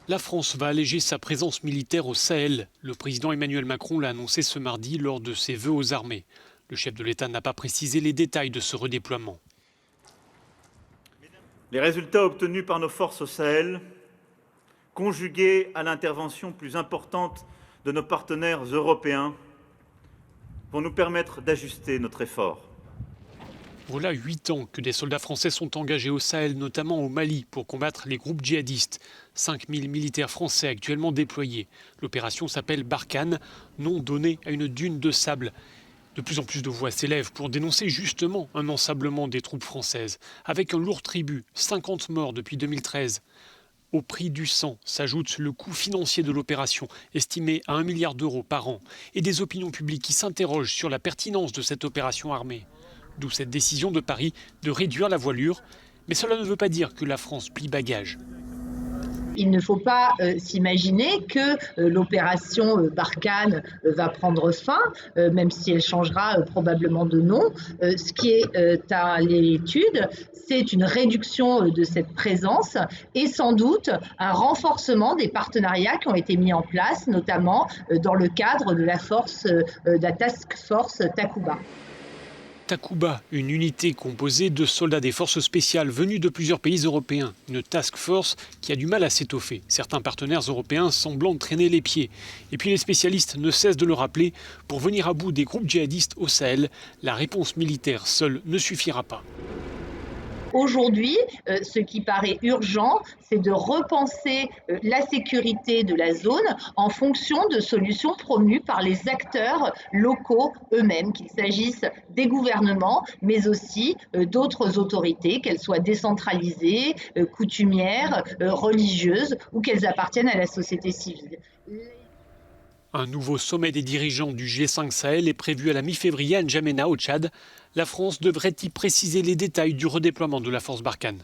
La France va alléger sa présence militaire au Sahel. Le président Emmanuel Macron l'a annoncé ce mardi lors de ses vœux aux armées. Le chef de l'État n'a pas précisé les détails de ce redéploiement. Les résultats obtenus par nos forces au Sahel, conjugués à l'intervention plus importante de nos partenaires européens, vont nous permettre d'ajuster notre effort. Voilà 8 ans que des soldats français sont engagés au Sahel, notamment au Mali, pour combattre les groupes djihadistes. 5000 militaires français actuellement déployés. L'opération s'appelle Barkhane, nom donné à une dune de sable. De plus en plus de voix s'élèvent pour dénoncer justement un ensablement des troupes françaises, avec un lourd tribut, 50 morts depuis 2013. Au prix du sang s'ajoute le coût financier de l'opération, estimé à 1 milliard d'euros par an, et des opinions publiques qui s'interrogent sur la pertinence de cette opération armée. D'où cette décision de Paris de réduire la voilure. Mais cela ne veut pas dire que la France plie bagage. Il ne faut pas s'imaginer que l'opération Barkhane va prendre fin, même si elle changera probablement de nom. Ce qui est à l'étude, c'est une réduction de cette présence et sans doute un renforcement des partenariats qui ont été mis en place, notamment dans le cadre de la task force Takuba. Takuba, une unité composée de soldats des forces spéciales venus de plusieurs pays européens. Une task force qui a du mal à s'étoffer. Certains partenaires européens semblant traîner les pieds. Et puis les spécialistes ne cessent de le rappeler, pour venir à bout des groupes djihadistes au Sahel, la réponse militaire seule ne suffira pas. Aujourd'hui, ce qui paraît urgent, c'est de repenser la sécurité de la zone en fonction de solutions promues par les acteurs locaux eux-mêmes, qu'il s'agisse des gouvernements, mais aussi d'autres autorités, qu'elles soient décentralisées, coutumières, religieuses ou qu'elles appartiennent à la société civile. Un nouveau sommet des dirigeants du G5 Sahel est prévu à la mi-février à N'Djamena, au Tchad. La France devrait y préciser les détails du redéploiement de la force Barkhane.